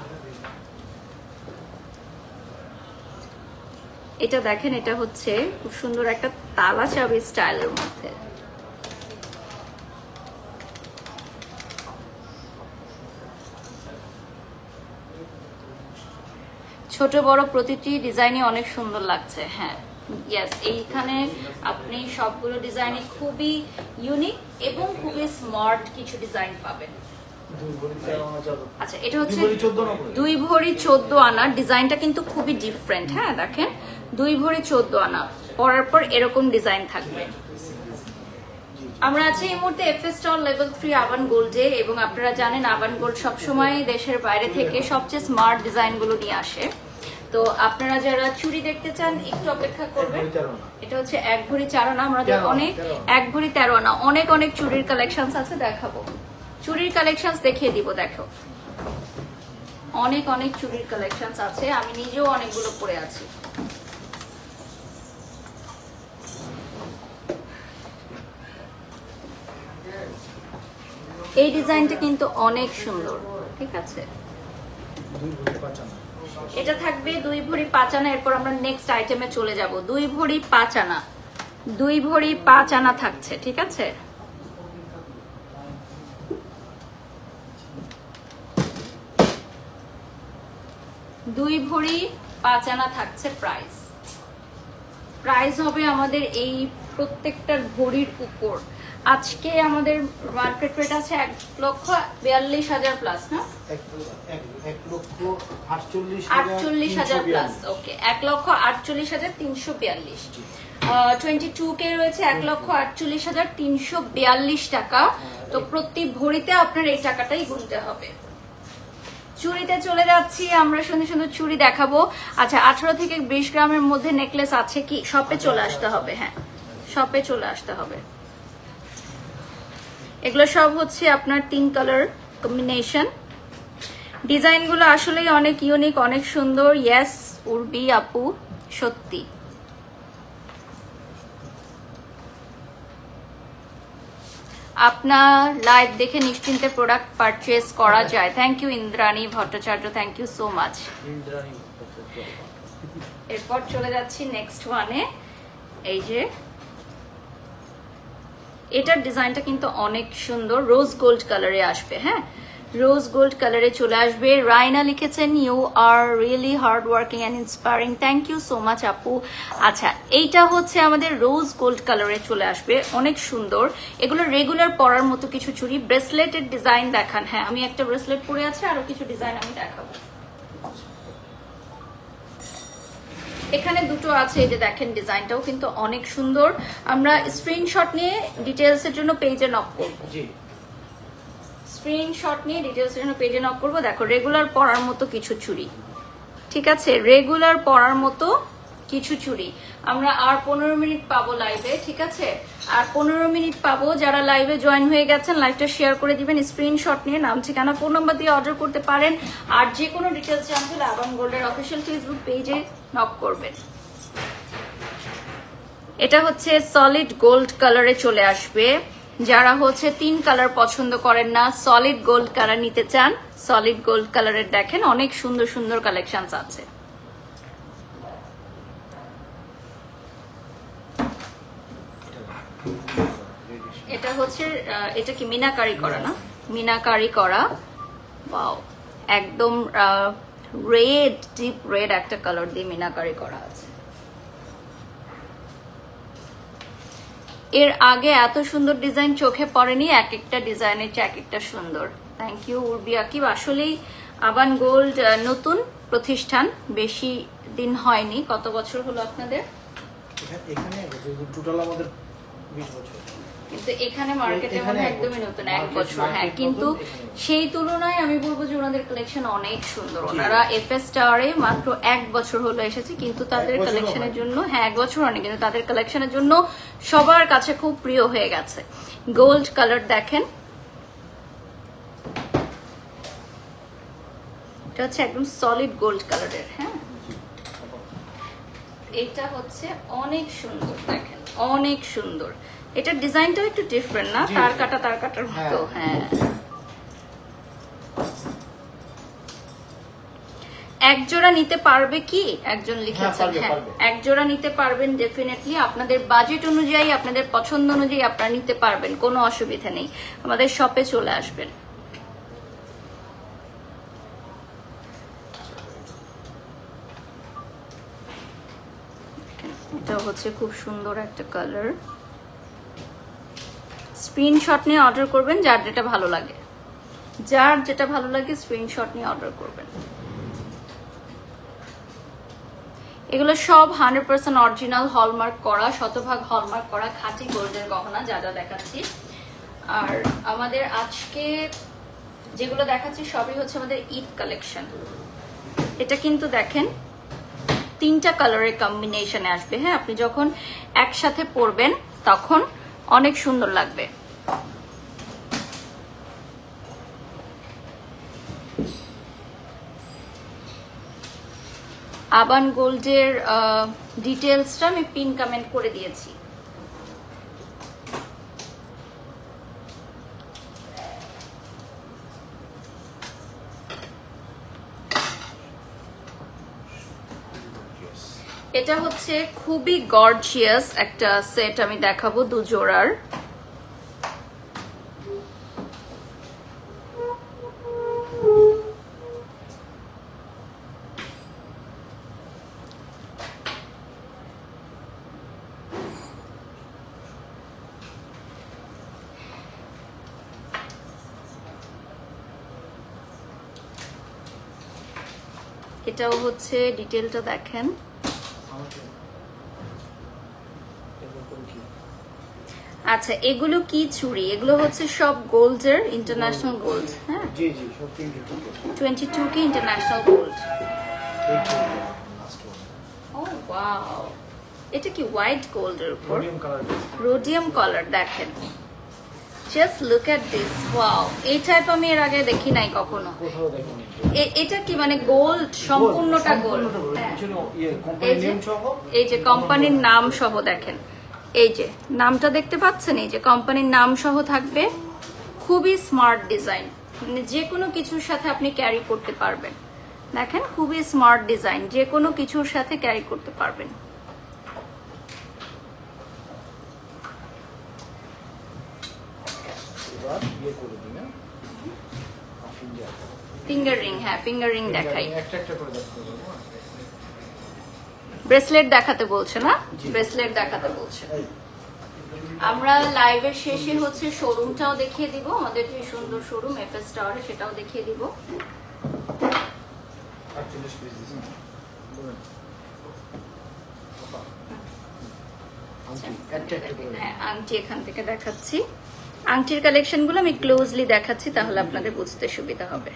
এটা দেখেন, এটা হচ্ছে খুব সুন্দর একটা তালা চাবি স্টাইলের মধ্যে। ছোট বড় প্রতিটি ডিজাইনই অনেক সুন্দর লাগছে। হ্যাঁ ইয়েস, এইখানে আপনি সবগুলো ডিজাইনই খুবই ইউনিক এবং খুবই স্মার্ট কিছু ডিজাইন পাবেন। আচ্ছা, এটা হচ্ছে 2 ভরি 14 আনা। ডিজাইনটা কিন্তু খুবই ডিফারেন্ট। হ্যাঁ দেখেন, 2 ভরি 14 আনা পরার পর এরকম ডিজাইন থাকবে। আমরা আছি এই মুহূর্তে এফএস টাওয়ার লেভেল 3 আবান গোল্ডে, এবং আপনারা জানেন আবান গোল্ড সবসময় দেশের বাইরে থেকে সবচেয়ে স্মার্ট ডিজাইন গুলো নিয়ে আসে। তো আপনারা যারা চুড়ি দেখতে চান একটু অপেক্ষা করবেন। এটা হচ্ছে 1 ভরি 4 আনা। আমাদের অনেক 1 ভরি 13 আনা অনেক অনেক চুড়ির কালেকশন আছে, দেখাবো। চুড়ির কালেকশন দেখিয়ে দিব, দেখো অনেক অনেক চুড়ির কালেকশন আছে। আমি নিজেও অনেকগুলো পরে আছি। এই ডিজাইনটা কিন্তু অনেক সুন্দর, ঠিক আছে। এটা থাকবে 2 ভরি 5 আনা। এরপর আমরা নেক্সট আইটেমে চলে যাব। 2 ভরি 5 আনা, 2 ভরি 5 আনা থাকছে, ঠিক আছে। দুই ভরি 5 আনা থাকছে প্রাইস হবে আমাদের এই প্রত্যেকটার ভরির উপর। আজকে আমাদের মার্কেট রেট আছে 1,42,000 প্লাস, না 1,48,000 প্লাস। ওকে, 1,48,342। 22K রয়েছে 1,48,342 টাকা। তো প্রতি ভরিতে আপনার এই টাকাটাই গুনতে হবে। চুড়িতে চলে যাচ্ছি আমরা, সুন্দর সুন্দর চুড়ি দেখাবো। আচ্ছা, 18 থেকে 20 গ্রামের মধ্যে নেকলেস আছে কি? শপে চলে আসতে হবে। হ্যাঁ, শপে চলে আসতে হবে। এগুলো সব হচ্ছে আপনার 3 কালার কম্বিনেশন। ডিজাইনগুলো আসলেই অনেক ইউনিক, অনেক সুন্দর। ইয়েস উর্বি আপু, সত্যি আপনার লাইভ দেখে নিশ্চিন্তে প্রোডাক্ট পারচেজ করা যায়। Thank you Indrani Bhattacharya, thank you so much. এরপর চলে যাচ্ছি নেক্সট ওয়ানে। এই যে এটার ডিজাইনটা কিন্তু অনেক সুন্দর, রোজ গোল্ড কালারে আসবে। হ্যাঁ, রোজ গোল্ড কালারে চলে আসবে। রাইনা লিখেছেন you are really hard working and inspiring, thank you so much আপু। আচ্ছা, এইটা হচ্ছে আমাদের রোজ গোল্ড কালারে চলে আসবে, অনেক সুন্দর। এগুলো রেগুলার পরার মতো কিছু চুড়ি। ব্রেসলেটের ডিজাইন দেখান। হ্যাঁ, আমি একটা ব্রেসলেট পরে আছি, আরো কিছু ডিজাইন আমি দেখাবো। এখানে দুটো আছে, এই যে দেখেন, ডিজাইনটাও কিন্তু অনেক সুন্দর। আমরা স্ক্রিনশট নিয়ে ডিটেলসের জন্য পেজে নক করব। স্ক্রিনশট নিয়ে ডিটেলসের জন্য পেজে নক করব। দেখো, রেগুলার পরার মতো কিছু চুড়ি, ঠিক আছে, রেগুলার পরার মতো কিছু চুড়ি। আমরা আর 15 মিনিট পাবো লাইভে, ঠিক আছে, আর 15 মিনিট পাবো। যারা লাইভে জয়েন হয়ে গেছেন লাইভটা শেয়ার করে দিবেন, স্ক্রিনশট নিয়ে নাম ঠিকানা ফোন নাম্বার দিয়ে অর্ডার করতে পারেন। আর যে কোনো ডিটেলস জানতে হলে আবান গোল্ডের অফিসিয়াল ফেসবুক পেজে নক করবেন। এটা হচ্ছে সলিড গোল্ড কালারে চলে আসবে। যারা হচ্ছে 3 কালার পছন্দ করেন না, সলিড গোল্ড কালার নিতে চান, সলিড গোল্ড কালারের দেখেন অনেক সুন্দর সুন্দর কালেকশনস আছে। এটা হচ্ছে এটা কি মিনাকারি করা না, মিনাকারি করা। ওয়াও, একদম রেড, ডিপ রেড একটা কালার দিয়ে মিনাকারি করা আছে। এর আগে এত সুন্দর ডিজাইন চোখে পড়েনি, এক একটা ডিজাইনের চেয়ে এক একটা সুন্দর। Thank you Urbi Akib. আসলেই আবান গোল্ড নতুন প্রতিষ্ঠান, বেশি দিন হয়নি। কত বছর হলো আপনাদের? এখানে টোটাল আমাদের 20 বছর, কিন্তু এখানে মার্কেটে মানে একদমই নতুন, 1 বছর। হ্যাঁ, কিন্তু সেই তুলনায় আমি বলবো যে ওনাদের কালেকশন অনেক সুন্দর। ওনারা এফএস টাওয়ারে মাত্র 1 বছর হলো এসেছে, কিন্তু তাদের কালেকশনের জন্য, হ্যাঁ 1 বছর অনেক, কিন্তু তাদের কালেকশনের জন্য সবার কাছে খুব প্রিয় হয়ে গেছে। গোল্ড কালার দেখেন, এটা হচ্ছে একদম সলিড গোল্ড কালারের। হ্যাঁ, এটা হচ্ছে অনেক সুন্দর, দেখেন অনেক সুন্দর। এটার ডিজাইনটাও একটু ডিফারেন্ট না, তার কাটার মতো। হ্যাঁ, এক জোড়া নিতে পারবে কি একজন লিখেছেন। হ্যাঁ, এক জোড়া নিতে পারবেন ডেফিনেটলি। আপনাদের বাজেট অনুযায়ী, আপনাদের পছন্দ অনুযায়ী আপনারা নিতে পারবেন, কোনো অসুবিধা নেই। আমাদের শপে চলে আসবেন। এটা হচ্ছে খুব সুন্দর একটা কালার। স্ক্রিনশট নিয়ে অর্ডার করবেন, যার যেটা ভালো লাগে, যার যেটা ভালো লাগে স্ক্রিনশট নিয়ে অর্ডার করবেন। এগুলো সব 100% অরিজিনাল হলমার্ক করা, শতভাগ হলমার্ক করা খাঁটি গোল্ডের গহনা যা যা দেখাচ্ছি। আর আমাদের আজকে যেগুলো দেখাচ্ছি সবই হচ্ছে আমাদের ঈদ কালেকশন। এটা কিন্তু দেখেন 3টা কালারের কম্বিনেশনে আসবে। হ্যাঁ, আপনি যখন একসাথে পরবেন তখন অনেক সুন্দর লাগবে। আবান গোল্ডের ডিটেলসটা আমি পিন কমেন্ট করে দিয়েছি। এটা হচ্ছে খুবই গর্জিয়াস একটা সেট, আমি দেখাবো 2 জোড়ার। এটাও হচ্ছে ডিটেলটা দেখেন। আচ্ছা, এগুলো কি চুড়ি? এগুলো হচ্ছে সব গোল্ডের, ইন্টারন্যাশনাল গোল্ড। হ্যাঁ, জি জি, সব 22 কি ইন্টারন্যাশনাল গোল্ড। ও ওয়াও, এটা কি হোয়াইট গোল্ডের উপর রোডিয়াম কালার। দেখেন, just look at this, wow, এই টাইপ আমি এর আগে দেখি নাই কখনো। এটা কি মানে গোল্ড, সম্পূর্ণটা গোল্ড? এই যে কোম্পানির নাম সহ দেখেন, এই যে নামটা দেখতে পাচ্ছেন, এই যে কোম্পানির নাম সহ থাকবে। খুবই স্মার্ট ডিজাইন, মানে যে কোনো কিছুর সাথে আপনি ক্যারি করতে পারবেন। দেখেন খুবই স্মার্ট ডিজাইন, যে কোনো কিছুর সাথে ক্যারি করতে পারবেন। ফিঙ্গার রিং, হ্যাঁ ফিঙ্গার রিং দেখাই। ব্রেসলেট দেখাতে বলছে না, ব্রেসলেট দেখাতে বলছে। আমরা লাইভের শেষে হচ্ছে শোরুমটাও দেখিয়ে দিব, আমাদের যে সুন্দর শোরুম এফএস টাওয়ারে, সেটাও দেখিয়ে দিব। হ্যাঁ আংটি এখান থেকে দেখাচ্ছি। আংটির কালেকশনগুলো আমি ক্লোজলি দেখাচ্ছি, তাহলে আপনাদের বুঝতে সুবিধা হবে।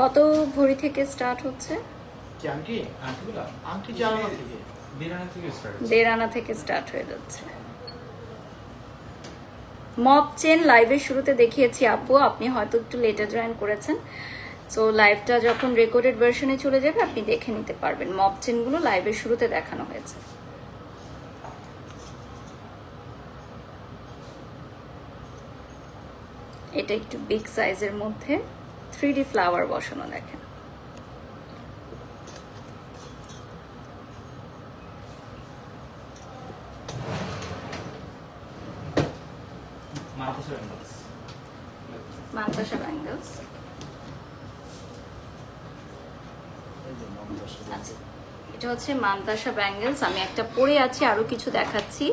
কত ভরি থেকে স্টার্ট হচ্ছে? দেড় আনা থেকে স্টার্ট হয়ে যাচ্ছে। মপ চেন লাইভের শুরুতে দেখিয়েছি আপু, আপনি হয়তো একটু লেটার জয়েন করেছেন, সো লাইভটা যখন রেকর্ডেড ভার্সনে চলে যাবে আপনি দেখে নিতে পারবেন। মপ চেনগুলো লাইভের শুরুতে দেখানো হয়েছে। এটা একটু বিগ সাইজের মধ্যে 3D ফ্লাওয়ার বসানো, দেখেন। মান্তাসা ব্যাঙ্গলস। আচ্ছা, এটা হচ্ছে মান্তাসা ব্যাঙ্গলস। আমি একটা পরে আছি, আরো কিছু দেখাচ্ছি।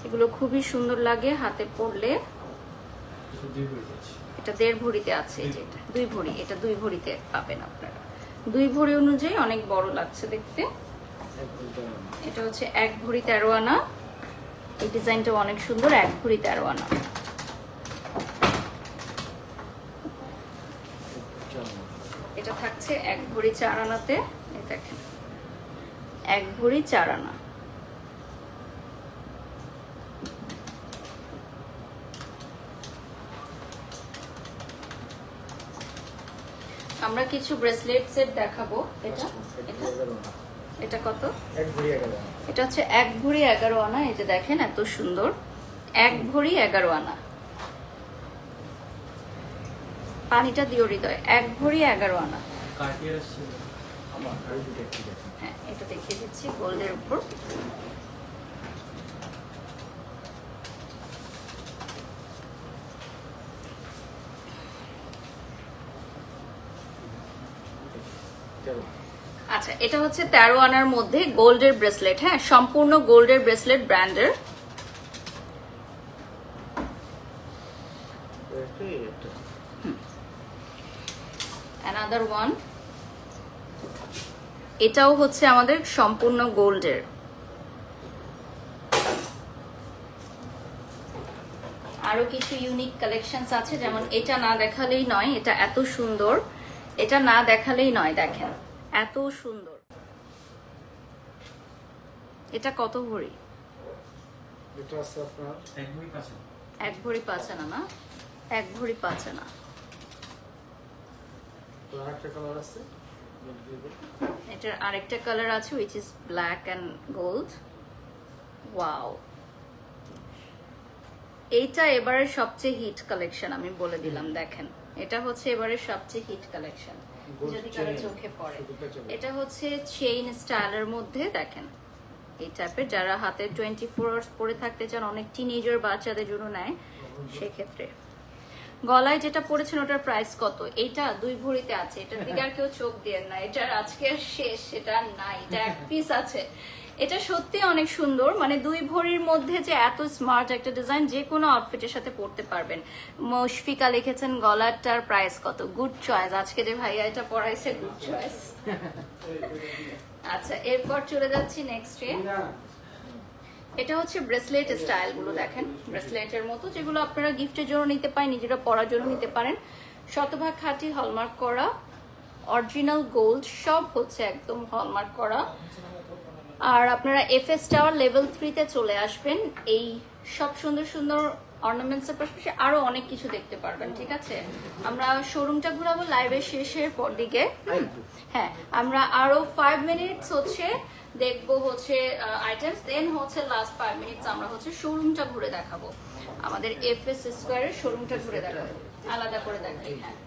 এগুলো খুবই সুন্দর লাগে হাতে পরলে। এটা 1.5 ভরিতে আছে, যেটা 2 ভরি, এটা 2 ভরিতে পাবেন আপনারা। 2 ভরি অনুযায়ী অনেক বড় লাগছে দেখতে। এটা হচ্ছে 1 ভরি 13 আনা। এই ডিজাইনটা অনেক সুন্দর, 1 ভরি 13 আনা। এটা থাকছে 1 ভরি 4 আনাতে, এই দেখেন 1 ভরি 4 আনা। আমরা কিছু ব্রেসলেট সেট দেখাবো। এটা এটা এটা কত? 1 ভরি 11 আনা। এটা হচ্ছে 1 ভরি 11 আনা। এই যে দেখেন এত সুন্দর, 1 ভরি 11 আনা। পানিটা দিও হৃদয়, 1 ভরি 11 আনা। হ্যাঁ এটা দেখিয়ে দিচ্ছি গোল্ডের উপর। আচ্ছা, এটা হচ্ছে 13 আনার মধ্যে গোল্ডের ব্রেসলেট। হ্যাঁ, সম্পূর্ণ গোল্ডের ব্রেসলেট ব্র্যান্ডের। another one, এটাও হচ্ছে আমাদের সম্পূর্ণ গোল্ডের। আরো কিছু ইউনিক কালেকশনস আছে, যেমন এটা না দেখালেই নয়, এটা এত সুন্দর, এটা না দেখালেই নয়। দেখেন এত সুন্দর। এটা কত ভরি? এটা আছে আপনার 1 ভরি 5 আনা। 1 ভরি 5 আনা না, 1 ভরি 5 আনা। তো আরেকটা কালার আছে, এটার আরেকটা কালার আছে, which is black and gold. Wow, এইটা এবারের সবচেয়ে হিট কালেকশন আমি বলে দিলাম। দেখেন এটা হচ্ছে এবারের সবচেয়ে হিট কালেকশন, যদি কারো চোখে পড়ে। এটা হচ্ছে চেইন স্টাইলের মধ্যে, দেখেন এই টাইপের, যারা হাতে 24 আওয়ার্স পরে থাকতে চান, অনেক টিনেজার বাচ্চাদের জন্য নেয় সেক্ষেত্রে। গলায় যেটা পড়েছেন ওটার প্রাইস কত? এইটা 2 ভরিতে আছে, এটার দিকে আর কেউ চোখ দিয়ে না, এটার আজকের শেষ, এটা নাই, এটা 1 পিস আছে। এটা সত্যি অনেক সুন্দর, মানে 2 ভরির মধ্যে যে এত স্মার্ট একটা ডিজাইন, যে কোনো আউটফিটের সাথে পরতে পারবেন। মুশফিকা লিখেছেন গলাটার প্রাইস কত? গুড চয়েস, আজকে যে ভাইয়া এটা পরাইছে, গুড চয়েস। আচ্ছা, এরপর চলে যাচ্ছি নেক্সটে। এটা হচ্ছে ব্রেসলেট স্টাইল গুলো, দেখেন ব্রেসলেটের মতো, যেগুলো আপনারা গিফটের জন্য নিতে পারেন, নিজেরা পরার জন্য নিতে পারেন। শতভাগ খাঁটি হলমার্ক করা, অরিজিনাল গোল্ড, সব হচ্ছে একদম হলমার্ক করা। আর আপনারা এফএস টাওয়ার লেভেল 3 তে চলে আসবেন, এই সব সুন্দর সুন্দর অর্নামেন্টসের পাশাপাশি আরো অনেক কিছু দেখতে পারবেন। ঠিক আছে, আমরা শোরুমটা ঘুরাবো লাইভের শেষের পর দিকে। হ্যাঁ, আমরা আরো 5 মিনিটস হচ্ছে দেখবো হচ্ছে আইটেমস, দেন হচ্ছে লাস্ট 5 মিনিটস আমরা হচ্ছে শোরুমটা ঘুরে দেখাবো, আমাদের এফএস স্কয়ারের শোরুমটা ঘুরে দেখাবো, আলাদা করে দেখাই। হ্যাঁ,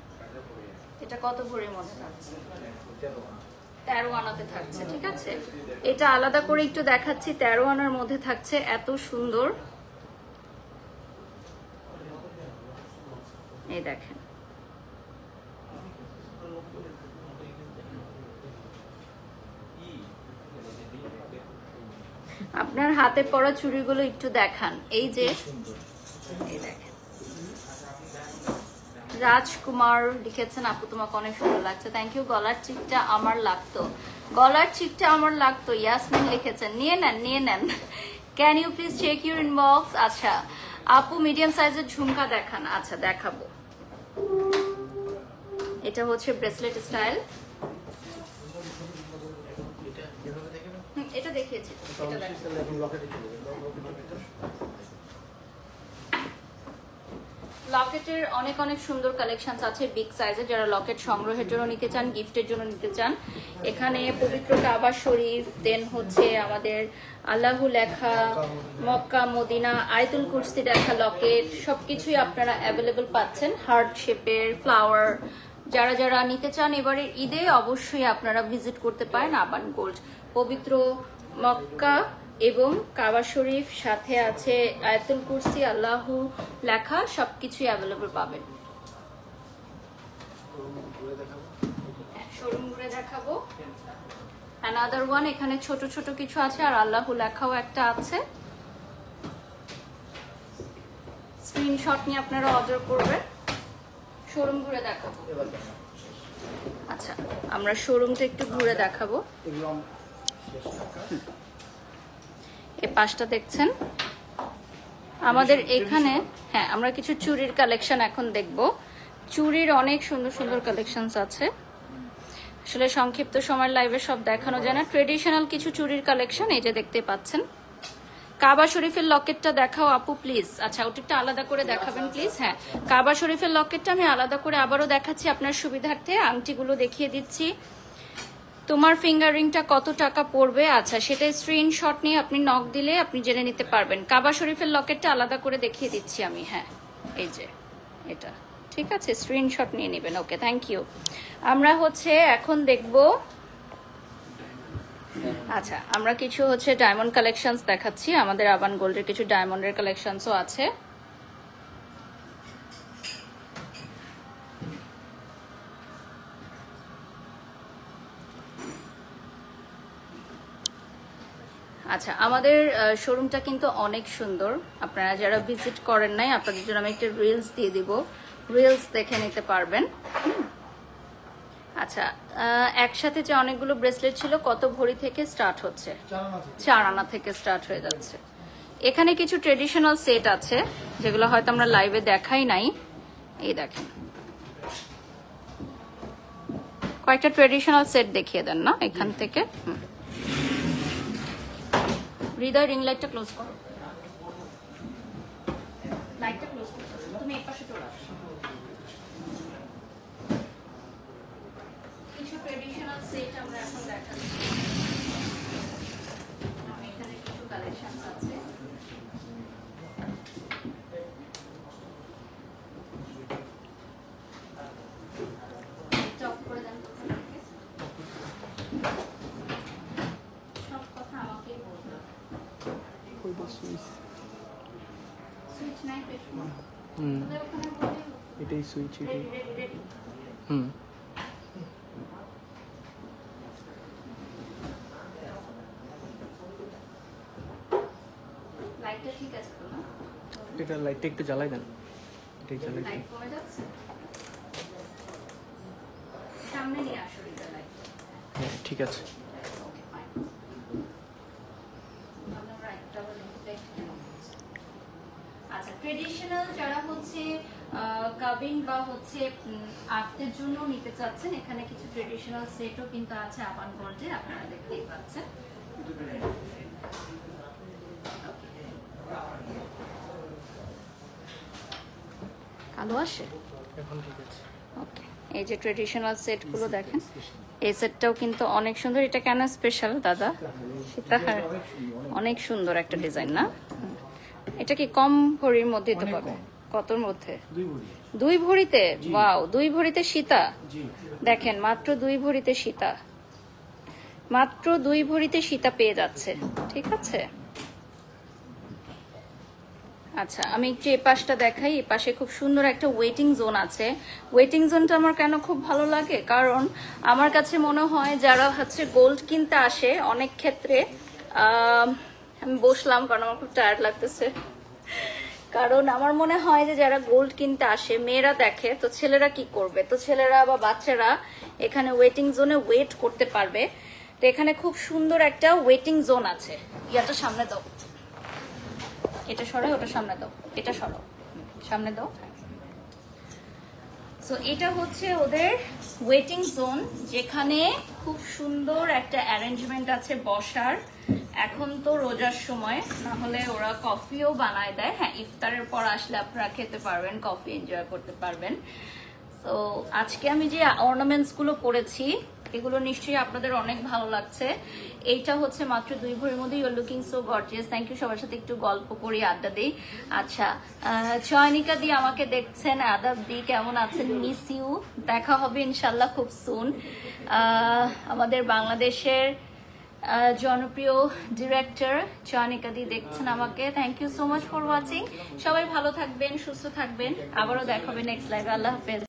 এটা কত ভরির মধ্যে থাকছে? 13 আনাতে থাকছে। ঠিক আছে, এটা আলাদা করে একটু দেখাচ্ছি। 13 আনার মধ্যে থাকছে, এত সুন্দর। এই দেখেন, আপনার হাতে পরা চুড়িগুলো একটু দেখান। এই যে এই দেখেন, রাজকুমার লিখেছেন, আপু তোমাকে অনেক সুন্দর লাগছে। Thank you. গলার চিকটা আমার লাগতো, গলার চিকটা আমার লাগতো। ইয়াসমিন লিখেছেন, নিয়ে নেন নিয়ে নেন। Can you please check your inbox? আচ্ছা আপু, মিডিয়াম সাইজের ঝুমকা দেখান। আচ্ছা দেখাবো। এটা হচ্ছে ব্রেসলেট স্টাইল। এটা দেখিয়েছি, এটা দেখেন। লকেটের অনেক অনেক সুন্দর কালেকশন আছে বিগ সাইজে, যারা লকেট সংগ্রহের জন্য নিতে চান, গিফটের জন্য নিতে চান। এখানে পবিত্র কাবা শরীফ, দেন হচ্ছে আমাদের আল্লাহু লেখা, মক্কা মদিনা, আয়াতুল কুরসি লেখা লকেট, সবকিছুই আপনারা অ্যাভেলেবল পাচ্ছেন। হার্ট শেপের ফ্লাওয়ার, যারা যারা নিতে চান এবারের ঈদে অবশ্যই আপনারা ভিজিট করতে পারেন আবান গোল্ড। পবিত্র মক্কা এবং কাবা শরীফ, সাথে আছে আয়াতুল কুরসি, আল্লাহু লেখা, সবকিছুই অ্যাভেলেবল পাবেন। শোরুম ঘুরে দেখাবো। অ্যানাদার ওয়ান, এখানে ছোট ছোট কিছু আছে আর আল্লাহু লেখাও একটা আছে। স্ক্রিনশট নিয়ে আপনারা অর্ডার করবেন। শোরুম ঘুরে দেখাবো। আচ্ছা, আমরা শোরুমটা একটু ঘুরে দেখাবো। এই পাশটা দেখছেন আমাদের এখানে। হ্যাঁ, আমরা কিছু চুড়ির কালেকশন এখন দেখব। চুড়ির অনেক সুন্দর সুন্দর কালেকশনস আছে, আসলে সংক্ষিপ্ত সময়ের লাইভে সব দেখানো যায় না। ট্রেডিশনাল কিছু চুড়ির কালেকশন এই যে দেখতে পাচ্ছেন। কাবা শরীফের লকেটটা দেখাও আপু প্লিজ। আচ্ছা, ওটা আলাদা করে দেখাবেন প্লিজ। হ্যাঁ, কাবা শরীফের লকেটটা আমি আলাদা করে আবারও দেখাচ্ছি আপনার সুবিধার্থে। আংটিগুলো দেখিয়ে দিচ্ছি। তোমার ফিঙ্গারিংটা কত টাকা পড়বে? আচ্ছা, সেটা স্ক্রিনশট নিয়ে আপনি নক দিলে আপনি জেনে নিতে পারবেন। কাবা শরীফের লকেটটা আলাদা করে দেখিয়ে দিচ্ছি আমি। হ্যাঁ, এই যে এটা, ঠিক আছে, স্ক্রিনশট নিয়ে নেবেন। ওকে, থ্যাংক ইউ। আমরা হচ্ছে এখন দেখব, আচ্ছা আমরা কিছু হচ্ছে ডায়মন্ড কালেকশনস দেখাচ্ছি। আমাদের আবান গোল্ডের কিছু ডায়মন্ডের কালেকশনসও আছে। আচ্ছা, আমাদের শোরুমটা কিন্তু অনেক সুন্দর। আপনারা যারা ভিজিট করেন নাই, আপনাদের জন্য আমি একটা রিলস দিয়ে দিব, রিলস দেখে নিতে পারবেন। আচ্ছা, একসাথে যে অনেকগুলো ব্রেসলেট ছিল, কত ভরি থেকে স্টার্ট হচ্ছে? 4 আনা থেকে স্টার্ট হয়ে যাচ্ছে। এখানে কিছু ট্রেডিশনাল সেট আছে যেগুলো হয়তো আমরা লাইভে দেখাই নাই। এই দেখেন, কয়েকটা ট্রেডিশনাল সেট দেখিয়ে দেন না এখান থেকে। হৃদয়, রিং লাইটটা ক্লোজ করো, লাইটটা ক্লোজ করো, তুমি এই পাশে চলে আসো। কিছু ট্রেডিশনাল সেট আমরা এখন দেখাচ্ছি। এখানে কিছু কালেকশনস আছে। চক করে দেন কোথা থেকে, সব কথা আমাকেই বলতে হবে। সুইচ নাই পেছনে, ওখানে বলতে এটাই সুইচ। রেডি। লাইটটা ঠিক আছে তো না? এটা লাইটটা একটু জ্বালাই দেন, এটাই জ্বালাই দেন। লাইট কমে যাচ্ছে, সামনে নিয়ে আসো এটা লাইট। হ্যাঁ, ঠিক আছে। ওকে, ফাইন। আমরা রাইটটা বলে আচ্ছা, ট্রেডিশনাল যারা হচ্ছে কাবিন বা হচ্ছে আর্টের জন্য নিতে চাচ্ছেন, এখানে কিছু ট্রেডিশনাল সেটও কিন্তু আছে আবান গোল্ডে, আপনারা দেখতেই পাচ্ছেন। ভালো আসে? এখন ঠিক আছে। ওকে, এই যে ট্রেডিশনাল সেটগুলো দেখেন, এই সেটটাও কিন্তু অনেক সুন্দর। এটা কেন স্পেশাল দাদা? সীতাহার অনেক সুন্দর একটা ডিজাইন না? এটা কি কম ভরির মধ্যে দিতে পারবে? কতর মধ্যে? 2 ভরি। 2 ভরিতে? ওয়াও, 2 ভরিতে সীতা। জি। দেখেন মাত্র 2 ভরিতে সীতা, মাত্র 2 ভরিতে সীতা পেয়ে যাচ্ছে। ঠিক আছে, আচ্ছা আমি একটু এই পাশটা দেখাই। এই পাশে খুব সুন্দর একটা ওয়েটিং জোন আছে। ওয়েটিং জোনটা আমার কেন খুব ভালো লাগে, কারণ আমার কাছে মনে হয় যারা হচ্ছে গোল্ড কিনতে আসে অনেক ক্ষেত্রে, আমি বসলাম কারণ আমার খুব টায়ার্ড লাগতেছে, কারণ আমার মনে হয় যে যারা গোল্ড কিনতে আসে মেয়েরা দেখে, তো ছেলেরা কি করবে, তো ছেলেরা বা বাচ্চারা এখানে ওয়েটিং জোনে ওয়েট করতে পারবে। তো এখানে খুব সুন্দর একটা ওয়েটিং জোন আছে। ইয়াটা সামনে দাও, এটা সরাই, ওটা সামনে দাও, এটা সরাও, সামনে দাও। সো এটা হচ্ছে ওদের ওয়েটিং জোন, যেখানে খুব সুন্দর একটা অ্যারেঞ্জমেন্ট আছে বসার। এখন তো রোজার সময়, না হলে ওরা কফিও বানায় দেয়। হ্যাঁ, ইফতারের পর আসলে আপনারা খেতে পারবেন, কফি এনজয় করতে পারবেন। তো আজকে আমি যে অর্নামেন্টস গুলো করেছি এগুলো নিশ্চয়ই আপনাদের অনেক ভালো লাগছে। এইটা হচ্ছে মাত্র 2 ভরির মধ্যে। You are looking so gorgeous. Thank you. সবার সাথে একটু গল্প করি, আড্ডা দিই। আচ্ছা, চয়নিকা দি আমাকে দেখছেন, আদাব দি কেমন আছেন? Miss you. দেখা হবে ইনশাল্লাহ খুব সুন। আমাদের বাংলাদেশের জনপ্রিয় ডিরেক্টর চয়নিকা দি দেখছেন আমাকে। Thank you so much for watching. সবাই ভালো থাকবেন, সুস্থ থাকবেন। আবারও দেখা হবে নেক্সট লাইভে। আল্লাহ হাফেজ।